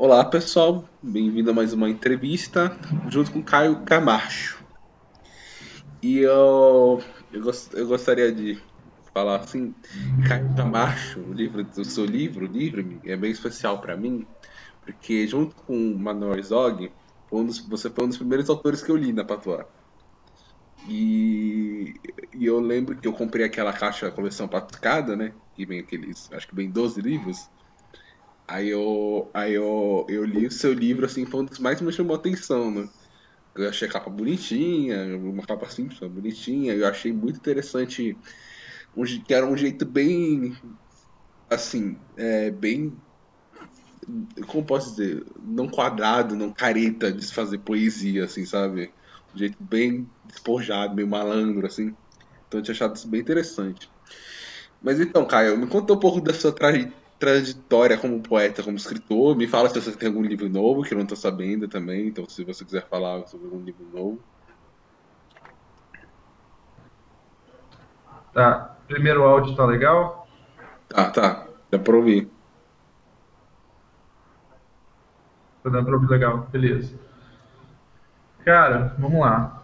Olá pessoal, bem-vindo a mais uma entrevista junto com Caio Camacho. E eu gostaria de falar assim, Caio Camacho, o seu livro, Livre-me, é bem especial para mim, porque junto com o Manuel Herzog, você foi um dos primeiros autores que eu li na Patois. E, e eu lembro que eu comprei aquela caixa, a coleção Patuscada, né? Que vem aqueles, acho que vem 12 livros. Aí eu li o seu livro, assim, foi um dos mais que me chamou a atenção, né? Eu achei a capa bonitinha, uma capa simples, mas bonitinha. Eu achei muito interessante, que era um jeito bem, assim, bem, como posso dizer, não quadrado, não careta de se fazer poesia, assim, sabe? Um jeito bem despojado, meio malandro, assim. Então eu tinha achado isso bem interessante. Mas então, Caio, me conta um pouco da sua trajetória como poeta, como escritor. Me fala se você tem algum livro novo, que eu não estou sabendo também. Então, se você quiser falar sobre algum livro novo. Tá. Primeiro áudio tá legal? Tá, tá. Dá pra ouvir. Tá dando pra ouvir legal. Beleza. Cara, vamos lá.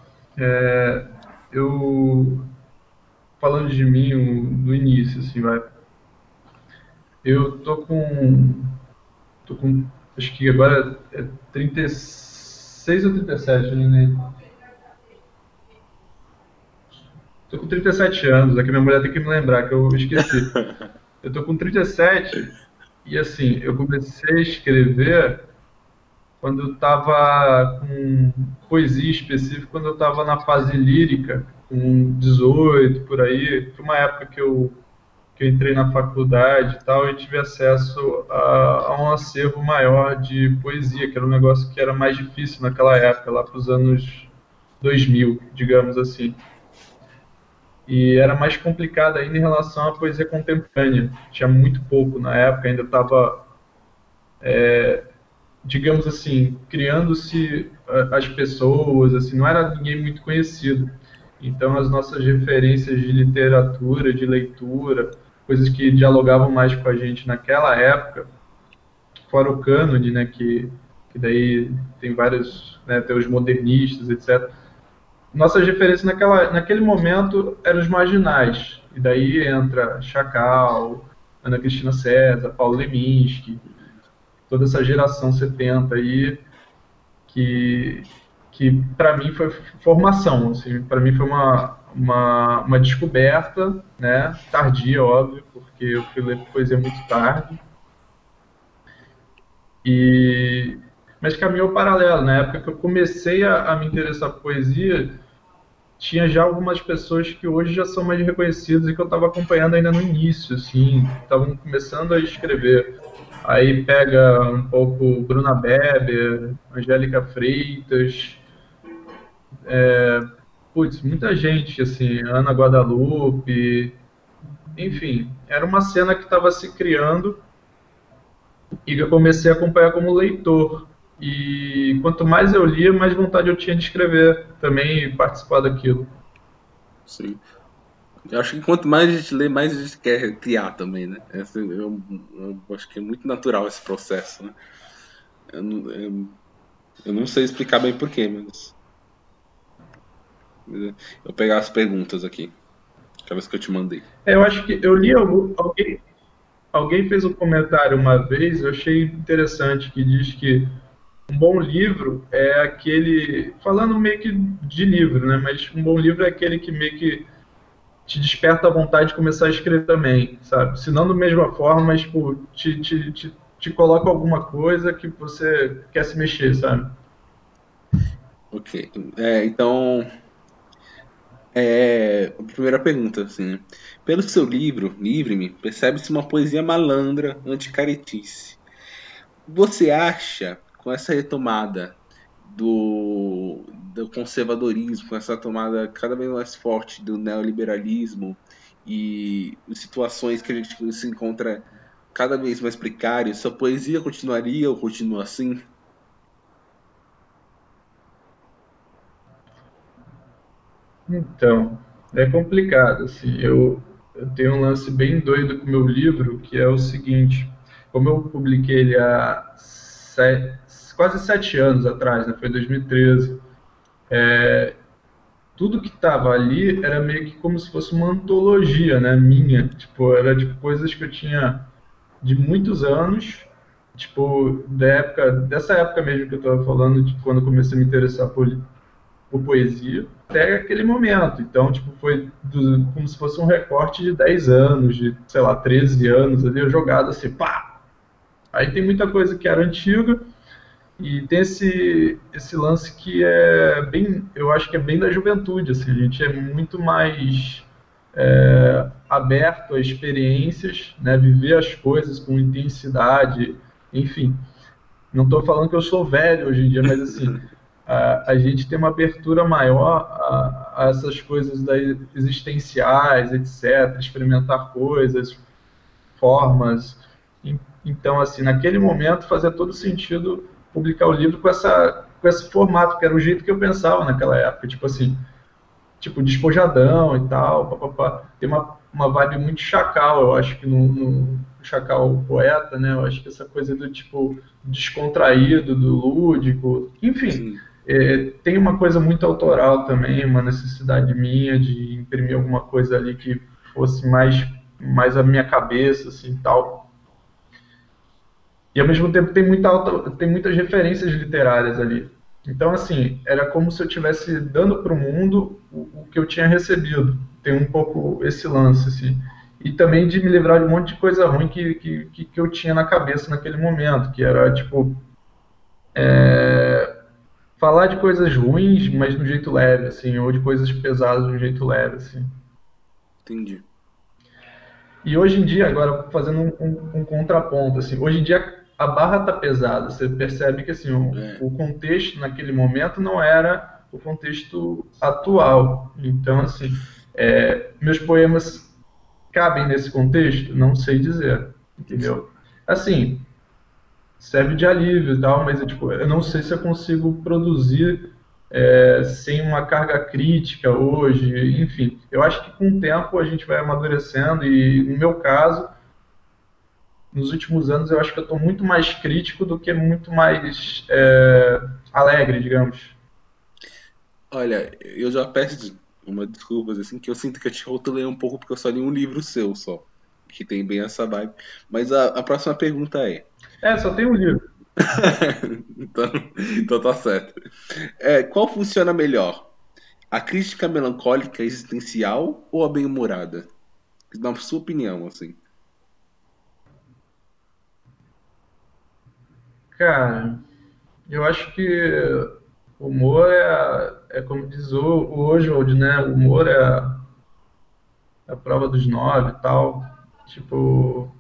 Eu, falando de mim do início, assim, vai. Eu tô com, acho que agora é 36 ou 37, né? Tô com 37 anos, aqui minha mulher tem que me lembrar, que eu esqueci. Eu tô com 37 e, assim, eu comecei a escrever quando eu estava com poesia específica, quando eu estava na fase lírica, com 18 por aí. Foi uma época que eu entrei na faculdade e tal, e tive acesso a um acervo maior de poesia, que era um negócio que era mais difícil naquela época, lá para os anos 2000, digamos assim. E era mais complicado ainda em relação à poesia contemporânea. Tinha muito pouco na época, ainda estava, digamos assim, criando-se as pessoas, assim, não era ninguém muito conhecido. Então, as nossas referências de literatura, de leitura, coisas que dialogavam mais com a gente naquela época, fora o cânone, né, que daí tem vários, né, tem os modernistas, etc. Nossas referências naquele momento eram os marginais. E daí entra Chacal, Ana Cristina César, Paulo Leminski, toda essa geração 70 aí, que, que para mim foi formação, assim, para mim foi uma descoberta, né, tardia, óbvio, porque eu fui ler poesia muito tarde, e, mas caminhou paralelo. Na época que eu comecei a me interessar por poesia, tinha já algumas pessoas que hoje já são mais reconhecidas e que eu estava acompanhando ainda no início, assim, estavam começando a escrever. Aí pega um pouco Bruna Weber, Angélica Freitas, putz, muita gente, assim, Ana Guadalupe, enfim, era uma cena que estava se criando e que eu comecei a acompanhar como leitor. E quanto mais eu lia, mais vontade eu tinha de escrever também e participar daquilo. Sim. Eu acho que quanto mais a gente lê, mais a gente quer criar também, né? Eu acho que é muito natural esse processo, né? Eu não sei explicar bem porquê, mas eu vou pegar as perguntas aqui, aquelas que eu te mandei. Eu acho que eu li alguém fez um comentário uma vez, eu achei interessante, que diz que um bom livro é aquele, falando meio que de livro, né? Mas um bom livro é aquele que meio que te desperta a vontade de começar a escrever também, sabe? Se não da mesma forma, mas tipo, te coloca alguma coisa que você quer se mexer, sabe? Ok. Então, a primeira pergunta, assim. Pelo seu livro, Livre-me, percebe-se uma poesia malandra, anticaretice. Você acha, com essa retomada do conservadorismo, com essa tomada cada vez mais forte do neoliberalismo e situações que a gente se encontra cada vez mais precárias, sua poesia continuaria ou continua assim? Então, é complicado, assim, eu tenho um lance bem doido com o meu livro, que é o seguinte, como eu publiquei ele há quase 7 anos atrás, né? Foi em 2013. Tudo que estava ali era meio que como se fosse uma antologia, né, minha. Tipo, era tipo coisas que eu tinha de muitos anos, tipo, dessa época mesmo que eu estava falando, de quando eu comecei a me interessar por poesia, até aquele momento. Então, tipo, foi como se fosse um recorte de 10 anos, de, sei lá, 13 anos ali, eu jogado assim, pá! Aí tem muita coisa que era antiga, e tem esse lance que é bem, eu acho que é bem da juventude, assim, a gente é muito mais aberto a experiências, né, viver as coisas com intensidade, enfim. Não estou falando que eu sou velho hoje em dia, mas assim, a gente tem uma abertura maior a essas coisas existenciais, etc., experimentar coisas, formas. Então, assim, naquele momento fazia todo sentido publicar o livro com esse formato, que era o jeito que eu pensava naquela época. Tipo assim, tipo despojadão e tal, papapá. Tem uma vibe muito Chacal, eu acho que no Chacal poeta, né? Eu acho que essa coisa do tipo descontraído, do lúdico, enfim. Sim. Tem uma coisa muito autoral também, uma necessidade minha de imprimir alguma coisa ali que fosse mais a minha cabeça, assim, tal. E ao mesmo tempo tem muitas referências literárias ali. Então, assim, era como se eu estivesse dando para o mundo o que eu tinha recebido. Tem um pouco esse lance, assim. E também de me livrar de um monte de coisa ruim que eu tinha na cabeça naquele momento, que era, tipo, falar de coisas ruins, mas de um jeito leve, assim, ou de coisas pesadas de um jeito leve, assim. Entendi. E hoje em dia, agora fazendo um contraponto, assim, hoje em dia a barra tá pesada. Você percebe que assim, É, o contexto naquele momento não era o contexto atual. Então, assim, meus poemas cabem nesse contexto? Não sei dizer, entendeu? Assim, serve de alívio e tal, mas tipo, eu não sei se eu consigo produzir sem uma carga crítica hoje, enfim. Eu acho que com o tempo a gente vai amadurecendo e, no meu caso, nos últimos anos eu acho que eu estou muito mais crítico do que muito mais alegre, digamos. olha, eu já peço uma desculpas assim, que eu sinto que eu te rotulei um pouco porque eu só li um livro seu só, que tem bem essa vibe. Mas a próxima pergunta é, Só tem um livro. então, então tá certo. Qual funciona melhor? A crítica melancólica existencial ou a bem-humorada? Na sua opinião, assim. Cara, eu acho que o humor é como diz o Oswald, né? O humor é a prova dos nove e tal. Tipo,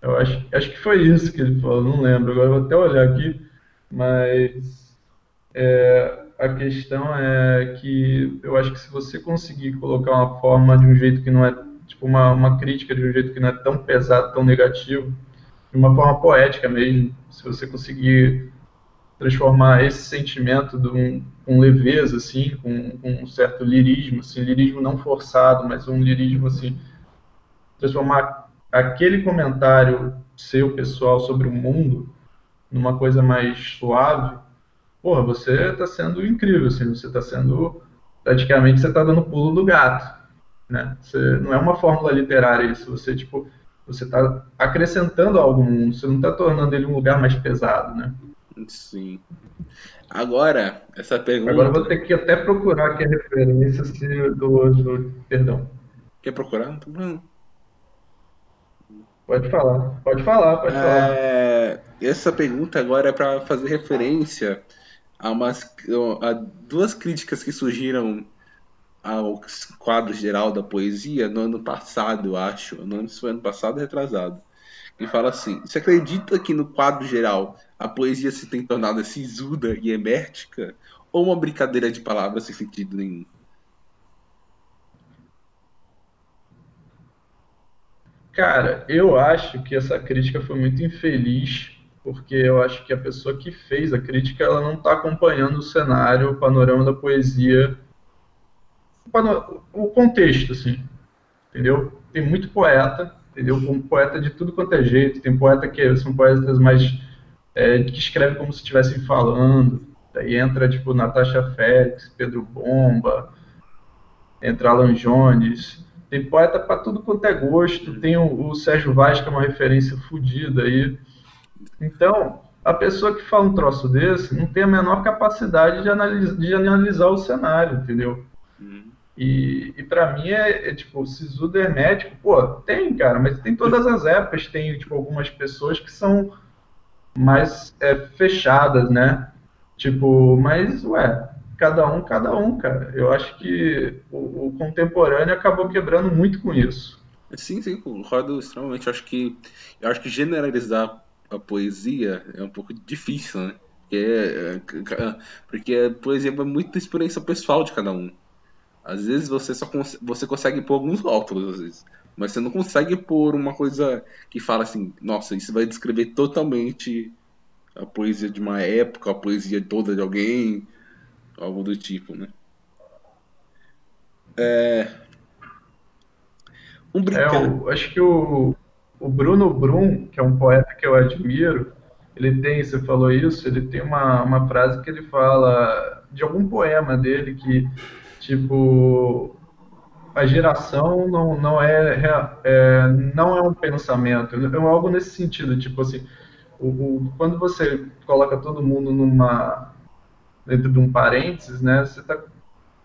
eu acho que foi isso que ele falou, não lembro, agora eu vou até olhar aqui, mas a questão é que eu acho que se você conseguir colocar uma forma de um jeito que não é, tipo, uma crítica de um jeito que não é tão pesado, tão negativo, de uma forma poética mesmo, se você conseguir transformar esse sentimento com leveza, assim, com um certo lirismo, assim, lirismo não forçado, mas um lirismo, assim, transformar aquele comentário seu, pessoal, sobre o mundo, numa coisa mais suave, porra, você está sendo incrível, assim, você está sendo, praticamente, você está dando pulo do gato, né? Você, não é uma fórmula literária isso, você, tipo, você está acrescentando algo no mundo, você não está tornando ele um lugar mais pesado, né? Sim. Agora, essa Agora eu pergunta. vou ter que até procurar aqui a referência perdão. Quer procurar? Não. Pode falar, pode falar, pode falar. Essa pergunta agora é para fazer referência a duas críticas que surgiram ao quadro geral da poesia no ano passado, eu acho. Eu não lembro se foi ano passado ou retrasado. E fala assim: você acredita que no quadro geral a poesia se tem tornado sisuda e emértica? Ou uma brincadeira de palavras sem sentido nenhum? Cara, eu acho que essa crítica foi muito infeliz, porque eu acho que a pessoa que fez a crítica, ela não está acompanhando o cenário, o panorama da poesia, o contexto, assim, entendeu? Tem muito poeta, entendeu? Um poeta de tudo quanto é jeito, tem poeta que são poetas mais que escreve como se estivessem falando. Daí entra, tipo, Natasha Félix, Pedro Bomba, entra Alan Jones. Tem poeta para tudo quanto é gosto. Tem o Sérgio Vaz, que é uma referência fodida aí. Então, a pessoa que fala um troço desse não tem a menor capacidade de analisar o cenário, entendeu? Uhum. E para mim tipo, o sisudo hermético, pô, tem, cara, mas tem todas as épocas, tem tipo algumas pessoas que são mais fechadas, né? Tipo, mas ué, cada um, cara. Eu acho que o contemporâneo acabou quebrando muito com isso. Sim, sim, concordo extremamente. Eu acho que generalizar a poesia é um pouco difícil, né? Porque a poesia é muita experiência pessoal de cada um. Às vezes você consegue pôr alguns rótulos, às vezes, mas você não consegue pôr uma coisa que fala assim, nossa, isso vai descrever totalmente a poesia de uma época, a poesia toda de alguém, algo do tipo, né? Um brincar. Eu acho que o Bruno Brum, que é um poeta que eu admiro, ele tem, você falou isso, ele tem uma frase que ele fala de algum poema dele que, tipo, a geração não é um pensamento, é algo nesse sentido, tipo assim, quando você coloca todo mundo dentro de um parênteses, né, você está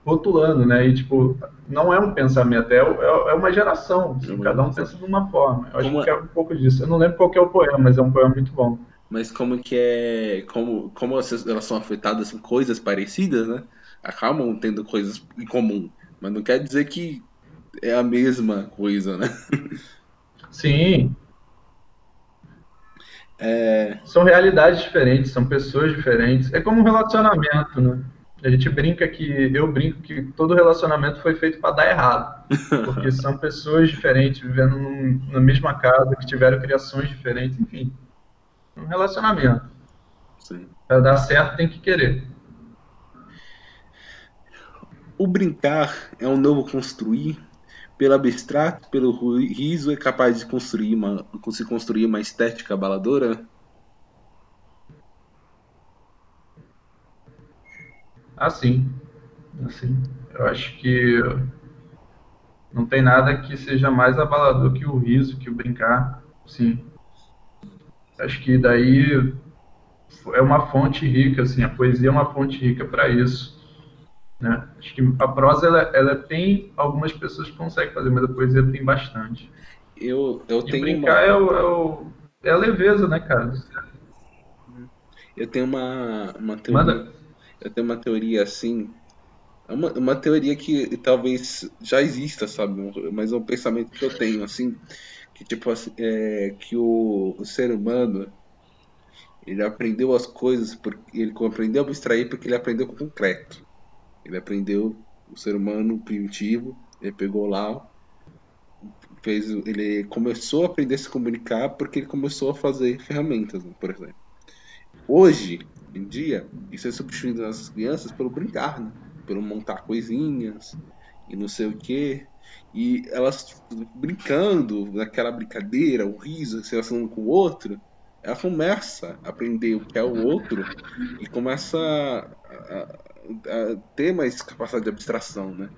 rotulando, né, e tipo, não é um pensamento, é uma geração, É assim, uma cada um geração. pensa de uma forma, eu acho Como, que é um pouco disso, eu não lembro qual que é o poema, mas é um poema muito bom. mas como que é. Como elas são afetadas em coisas parecidas, né? Acabam tendo coisas em comum. Mas não quer dizer que é a mesma coisa, né? Sim, É, são realidades diferentes, são pessoas diferentes. É como um relacionamento, né? Eu brinco que todo relacionamento foi feito para dar errado, porque são pessoas diferentes vivendo na mesma casa, que tiveram criações diferentes, enfim, um relacionamento. sim. Para dar certo tem que querer. O brincar é um novo construir. Pelo abstrato, pelo riso, é capaz de se construir uma estética abaladora? Assim, assim. Eu acho que não tem nada que seja mais abalador que o riso, que o brincar. Sim. Acho que daí é uma fonte rica, assim, a poesia é uma fonte rica para isso, né? Acho que a prosa ela tem algumas pessoas que conseguem fazer, mas a poesia tem bastante. Eu E o tenho brincar é a leveza, né, cara? eu tenho uma teoria, Manda. eu tenho uma teoria assim, uma teoria que talvez já exista, sabe? Mas é um pensamento que eu tenho assim, que tipo assim, que o ser humano ele aprendeu as coisas porque ele aprendeu a abstrair porque ele aprendeu com o concreto. Ele aprendeu o ser humano primitivo, ele pegou lá, ele começou a aprender a se comunicar porque ele começou a fazer ferramentas, né, por exemplo. Hoje em dia, isso é substituindo as crianças pelo brincar, né? Pelo montar coisinhas e não sei o que. E elas brincando naquela brincadeira, o riso, se relacionando com o outro, ela começa a aprender o que é o outro e começa a ter mais capacidade de abstração, né?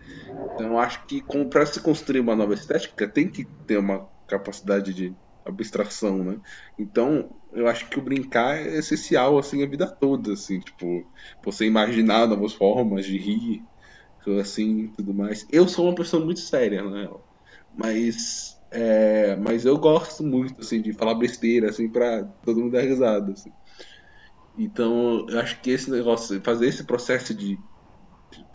Então eu acho que para se construir uma nova estética tem que ter uma capacidade de abstração, né? Então eu acho que o brincar é essencial assim a vida toda, assim, tipo, você imaginar novas formas de rir, assim, tudo mais. Eu sou uma pessoa muito séria, né? Mas eu gosto muito assim de falar besteira assim para todo mundo dar risada, assim. Então eu acho que esse negócio, fazer esse processo de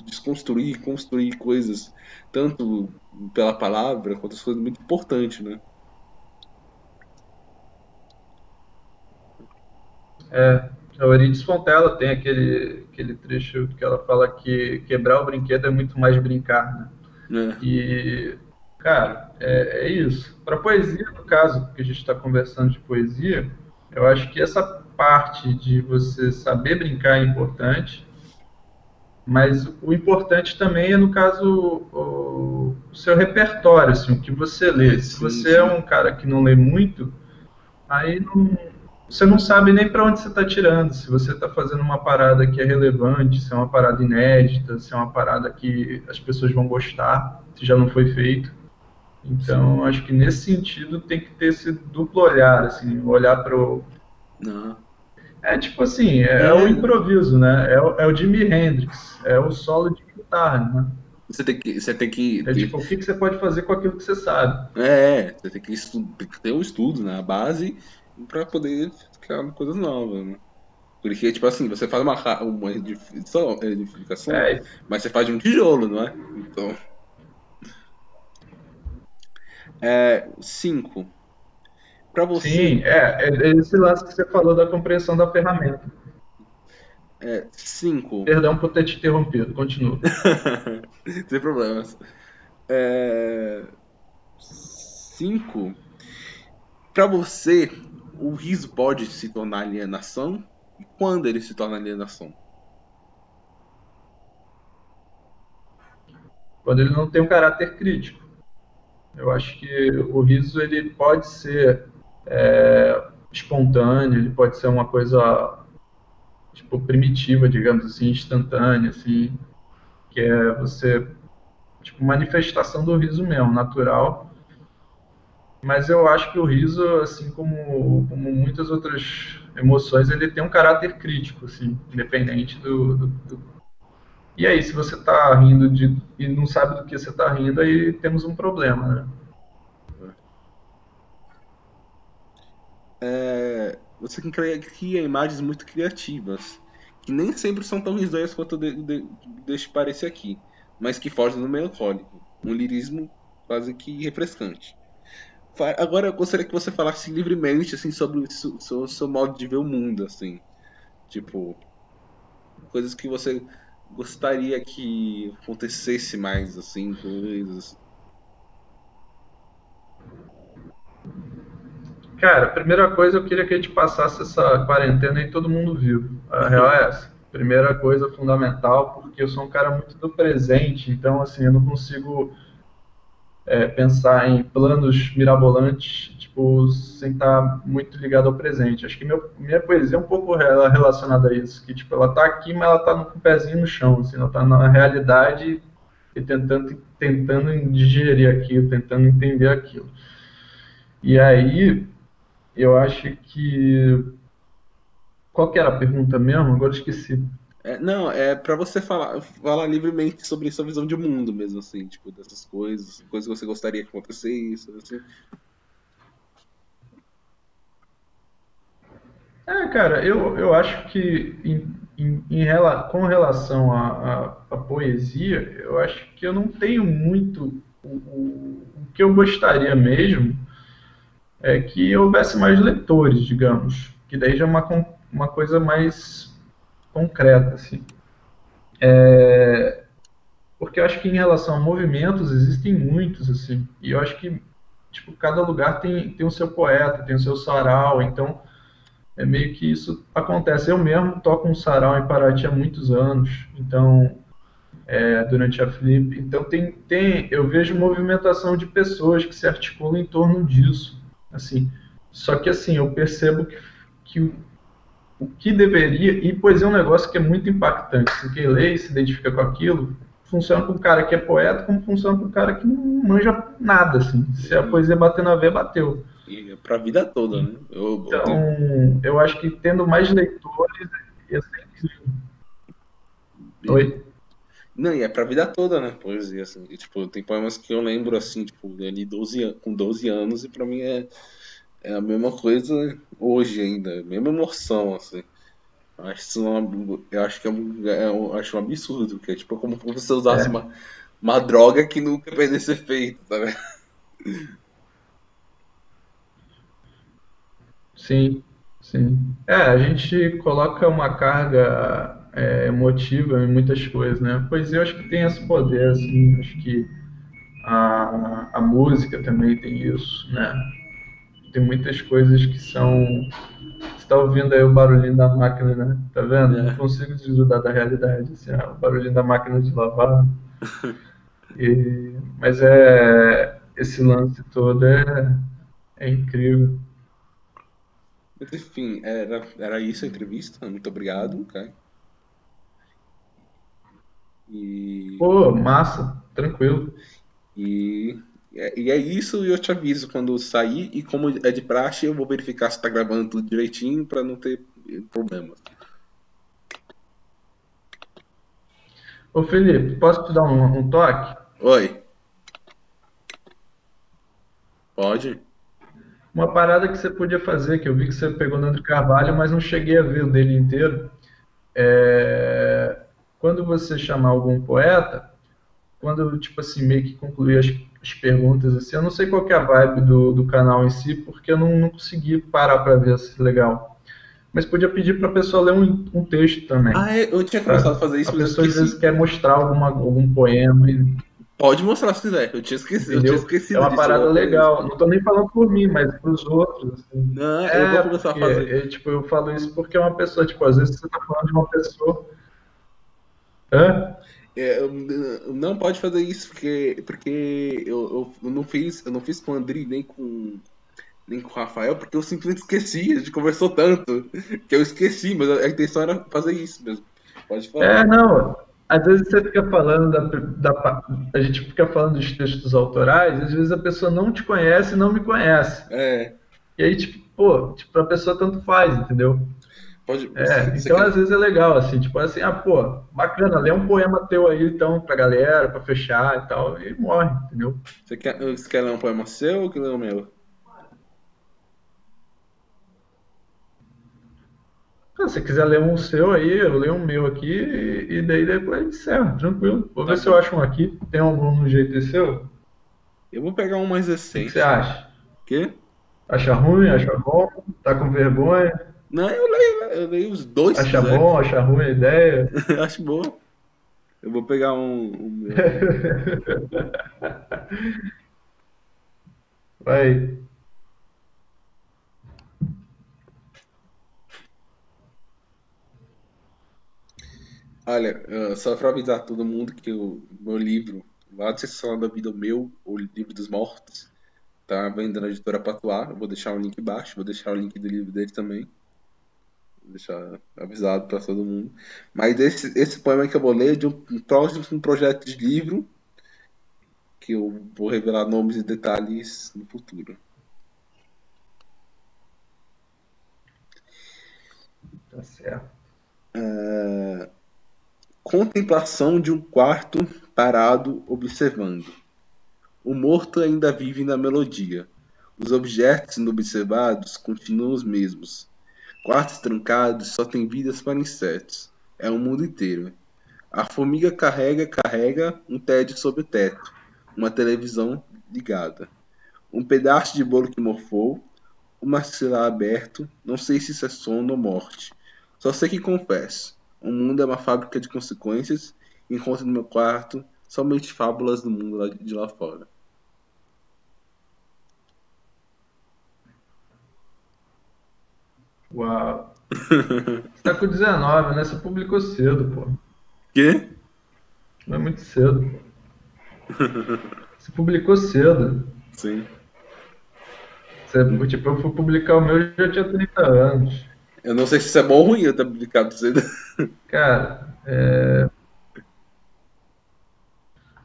desconstruir, construir coisas, tanto pela palavra quanto as coisas muito importante, né? A Euridice Fontella tem aquele trecho que ela fala que quebrar o brinquedo é muito mais brincar, né? É, E, cara, é isso. Para poesia, no caso, que a gente está conversando de poesia, eu acho que essa parte de você saber brincar é importante, mas o importante também é, no caso, o seu repertório, assim, o que você lê. Se sim, você é sim. um cara que não lê muito, aí não. você não sabe nem para onde você está tirando, se você está fazendo uma parada que é relevante, se é uma parada inédita, se é uma parada que as pessoas vão gostar, se já não foi feito. Então, Sim. acho que nesse sentido tem que ter esse duplo olhar, assim, olhar para o... Não. É tipo assim, é o É, improviso, né? É o Jimi Hendrix, é o solo de guitarra, né? você tem que É ter, tipo, o que que você pode fazer com aquilo que você sabe? você tem que, tem que ter um estudo, né? A base para poder criar coisas novas, né? Porque, tipo assim, você faz uma edificação, É, mas você faz de um tijolo, não é? Então, 5. Para você, sim, é esse lance que você falou da compreensão da ferramenta. 5. Perdão por ter te interrompido, continua. Sem problemas. É, 5. Para você, o riso pode se tornar alienação? E quando ele se torna alienação? Quando ele não tem um caráter crítico. Eu acho que o riso ele pode ser espontâneo, ele pode ser uma coisa tipo primitiva, digamos assim, instantânea, assim, que é você tipo manifestação do riso mesmo, natural. Mas eu acho que o riso, assim como muitas outras emoções, ele tem um caráter crítico, assim, independente do... E aí, se você está rindo e não sabe do que você está rindo, aí temos um problema, né? Você cria imagens muito criativas, que nem sempre são tão risonhas quanto deixe parecer aqui, mas que fogem do melancólico. Um lirismo quase que refrescante. Agora eu gostaria que você falasse livremente assim sobre o seu modo de ver o mundo, assim, tipo, coisas que você gostaria que acontecesse mais, assim, coisas. Cara, primeira coisa, eu queria que a gente passasse essa quarentena e todo mundo vivo. A real é essa. Primeira coisa fundamental, porque eu sou um cara muito do presente, então, assim, eu não consigo pensar em planos mirabolantes, tipo, sem estar muito ligado ao presente. Acho que minha poesia é um pouco relacionada a isso, que, tipo, ela tá aqui, mas ela tá com o pezinho no chão, assim, ela tá na realidade e tentando digerir aquilo, tentando entender aquilo. E aí, eu acho que... Qual que era a pergunta mesmo? Agora eu esqueci. Não, é pra você falar livremente sobre sua visão de mundo mesmo, assim, tipo, dessas coisas que você gostaria que acontecesse, assim. Cara, eu acho que com relação à poesia, eu acho que eu não tenho muito. O que eu gostaria mesmo é que houvesse mais leitores, digamos, que daí já é uma coisa mais concreta, assim. Porque eu acho que em relação a movimentos existem muitos, assim, e eu acho que tipo, cada lugar tem o seu poeta, tem o seu sarau, então é meio que isso acontece. Eu mesmo toco um sarau em Paraty há muitos anos, então durante a Flip, então eu vejo movimentação de pessoas que se articulam em torno disso, assim. Só que assim eu percebo que o que deveria, e poesia é um negócio que é muito impactante. Assim, quem lê e se identifica com aquilo, funciona para o cara que é poeta, como funciona para o cara que não manja nada, assim. Se a E, poesia bater na veia, bateu. e é pra vida toda, né? Eu tenho. Então, eu acho que tendo mais leitores, ia ser incrível. Oi? Não, e é pra vida toda, né? Poesia, assim. E, tipo, tem poemas que eu lembro, assim, tipo, ali com 12 anos, e pra mim é a mesma coisa hoje ainda, a mesma emoção, assim. Eu acho que eu acho um absurdo, que é tipo como se você usasse É, uma droga que nunca perdesse efeito, tá vendo? sim, sim. A gente coloca uma carga emotiva em muitas coisas, né? Pois eu acho que tem esse poder, assim, acho que a música também tem isso, né? Tem muitas coisas que são... Você está ouvindo aí o barulhinho da máquina, né? Tá vendo? Não É, consigo desgrudar da realidade, assim, o barulhinho da máquina de lavar. Mas esse lance todo é incrível. Mas enfim, era isso a entrevista. Muito obrigado, Kai. E, Pô, massa, tranquilo. e é isso, e eu te aviso quando sair. E como é de praxe, eu vou verificar se tá gravando tudo direitinho pra não ter problemas. Ô Felipe, posso te dar um toque? Oi, pode? Uma parada que você podia fazer, que eu vi que você pegou no André Carvalho, mas não cheguei a ver o dele inteiro. É, quando você chamar algum poeta, quando eu, tipo assim, meio que concluir as perguntas, assim, eu não sei qual que é a vibe do canal em si, porque eu não consegui parar para ver se é legal. Mas podia pedir para a pessoa ler um texto também, Ah, eu tinha começado a sabe? fazer A isso, mas eu pessoa às vezes esqueci. quer mostrar algum poema, Pode mostrar se quiser. Eu tinha entendeu? É esquecido uma disso, eu parada vou fazer isso. legal. Não estou nem falando por mim, mas para os outros. Assim. Não, eu vou É, começar a porque fazer. tipo, eu falo isso porque é uma pessoa, tipo, às vezes você está falando de uma pessoa. Hã? Não pode fazer isso porque eu não fiz com o Andri nem com o Rafael, porque eu simplesmente esqueci. A gente conversou tanto que eu esqueci, mas a intenção era fazer isso mesmo. Pode falar. É, não. Às vezes você fica falando a gente fica falando dos textos autorais, às vezes a pessoa não te conhece e não me conhece. É, E aí, tipo, pô, tipo, pra pessoa tanto faz, entendeu? pode. É, Você então quer, às vezes é legal, assim, tipo assim, ah, pô, bacana, lê um poema teu aí, então, pra galera, pra fechar e tal, e morre, entendeu? você quer ler um poema seu ou que ler o meu? Se você quiser ler um seu aí, eu leio um meu aqui, e daí depois encerra, tranquilo. Vou Tá ver se eu bom. acho um aqui. Tem algum no jeito seu? O Eu vou pegar um mais que que você recente. acha? Quê? Acha ruim, acha bom? Tá com vergonha? Não, eu leio os dois se Acha quiser. bom, acha ruim a ideia? Acho boa. Eu vou pegar um meu. Vai. Olha, só pra avisar todo mundo que o meu livro, lá de Sessão da Vida, o meu, o Livro dos Mortos, tá vendendo na editora Patuá. Eu vou deixar o link embaixo, vou deixar o link do livro dele também. Vou deixar avisado pra todo mundo. Mas esse poema que eu vou ler é de um próximo projeto de livro, que eu vou revelar nomes e detalhes no futuro. Tá certo. Contemplação de um quarto parado observando. O morto ainda vive na melodia. Os objetos sendo observados continuam os mesmos. Quartos trancados só têm vidas para insetos. É um mundo inteiro. A formiga carrega um tédio sob o teto. Uma televisão ligada. Um pedaço de bolo que morfou. O maxilar aberto. Não sei se isso é sono ou morte. Só sei que confesso. O mundo é uma fábrica de consequências. Encontro no meu quarto somente fábulas do mundo de lá fora. Uau. Você tá com 19, né? Você publicou cedo, pô. Quê? Não é muito cedo, pô. Você publicou cedo. Sim. Você, tipo, eu fui publicar o meu e já tinha 30 anos. Eu não sei se isso é bom ou ruim eu ter publicado cedo. Cara,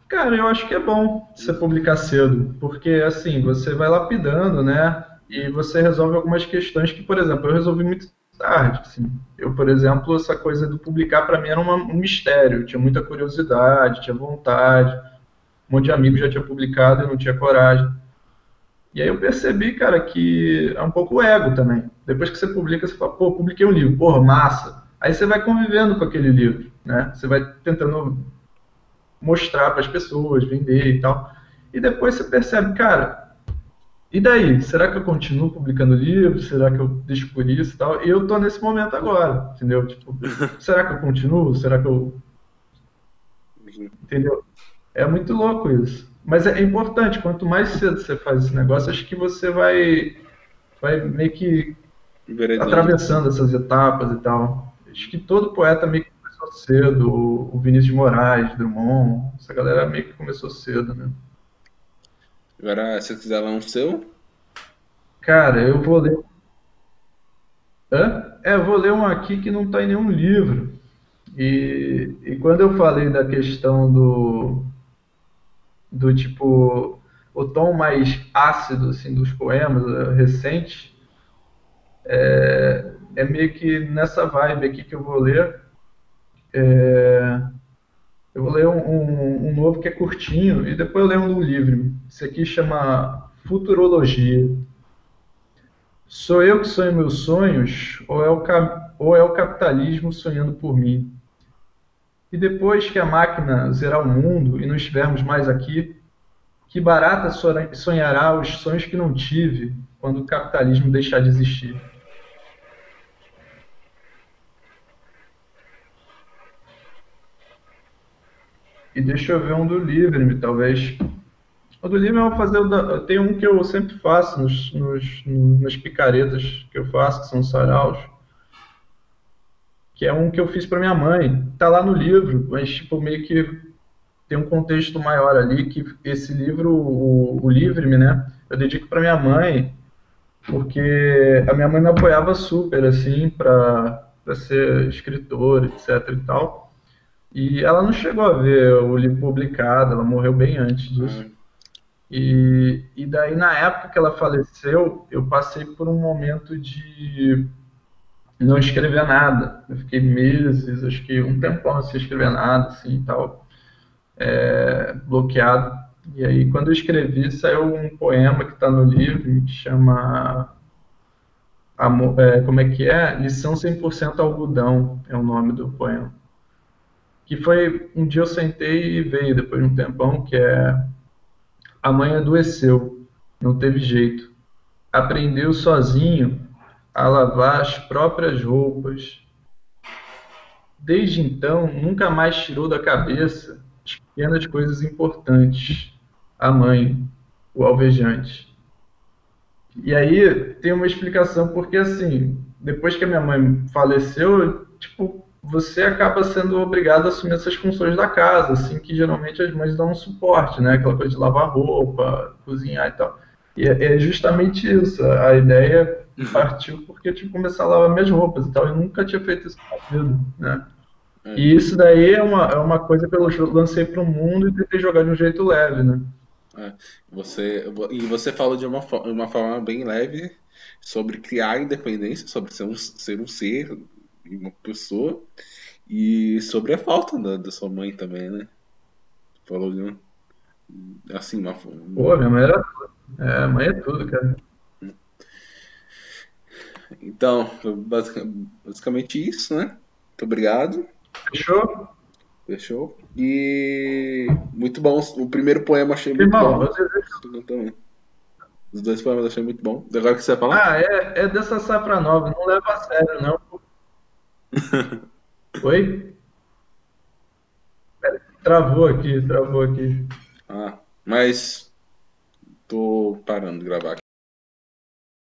cara, eu acho que é bom você publicar cedo, porque assim, você vai lapidando, né? E você resolve algumas questões que, por exemplo, eu resolvi muito tarde, assim. Eu, por exemplo, essa coisa do publicar para mim era um mistério, eu tinha muita curiosidade, tinha vontade. Um monte de amigos já tinha publicado e não tinha coragem. E aí eu percebi, cara, que é um pouco o ego também. Depois que você publica, você fala, pô, publiquei um livro, porra, massa. Aí você vai convivendo com aquele livro, né? Você vai tentando mostrar para as pessoas, vender e tal. E depois você percebe, cara, e daí? Será que eu continuo publicando livro? Será que eu deixo por isso e tal? E eu tô nesse momento agora, entendeu? Tipo, será que eu continuo? Será que eu. Entendeu? É muito louco isso. Mas é importante, quanto mais cedo você faz esse negócio, acho que você vai meio que Enveredando. atravessando essas etapas e tal. Acho que todo poeta meio que começou cedo, o Vinícius de Moraes, Drummond, essa galera meio que começou cedo, né? Agora, se você quiser lá um seu, Cara, eu vou ler. Hã? Eu vou ler um aqui que não está em nenhum livro. E quando eu falei da questão do tipo, o tom mais ácido assim, dos poemas recentes, é meio que nessa vibe aqui que eu vou ler. Eu vou ler um novo que é curtinho e depois eu leio um do livro. Esse aqui chama Futurologia. Sou eu que sonho meus sonhos ou é o capitalismo sonhando por mim? E depois que a máquina zerar o mundo e não estivermos mais aqui, que barata sonhará os sonhos que não tive quando o capitalismo deixar de existir? E deixa eu ver um do Livre-me, talvez. O do Livre eu vou fazer. Tem um que eu sempre faço nas picaretas que eu faço, que são os saraus, que é um que eu fiz para minha mãe. Tá lá no livro, mas tipo, meio que tem um contexto maior ali, que esse livro, o Livre-me, né? Eu dedico para minha mãe, porque a minha mãe me apoiava super, assim, para ser escritora, etc e tal. E ela não chegou a ver o livro publicado, ela morreu bem antes disso. Ah, E daí, na época que ela faleceu, eu passei por um momento de não escrever nada. Eu fiquei meses, acho que um tempão sem escrever nada, assim, e tal, bloqueado. E aí, quando eu escrevi, saiu um poema que está no livro, que chama como é que é? Lição 100% algodão é o nome do poema. Que foi, um dia eu sentei e veio, depois de um tempão, que é: a mãe adoeceu, não teve jeito. Aprendeu sozinho a lavar as próprias roupas. Desde então, nunca mais tirou da cabeça as pequenas coisas importantes. A mãe, o alvejante. E aí tem uma explicação, porque assim, depois que a minha mãe faleceu, tipo, você acaba sendo obrigado a assumir essas funções da casa, assim, que geralmente as mães dão um suporte, né? Aquela coisa de lavar roupa, cozinhar e tal. E é justamente isso. A ideia partiu porque eu tinha que começar a lavar minhas roupas e tal. Eu nunca tinha feito isso na vida, né? é, E isso daí é uma coisa que eu lancei para o mundo e tentei jogar de um jeito leve, né? é. E você falou de uma forma bem leve sobre criar independência, sobre ser um ser, uma pessoa, e sobre a falta da sua mãe também, né? Falou de assim, Pô, minha mãe era. É, mãe é tudo, cara. então, basicamente isso, né? Muito obrigado. Fechou? Fechou? E muito bom. O primeiro poema eu achei muito Irmão, bom. O segundo também. Os dois poemas eu achei muito bom. Agora o que você vai falar? é dessa safra nova, não leva a sério, não. Oi? Travou aqui, travou aqui. Ah, mas tô parando de gravar aqui.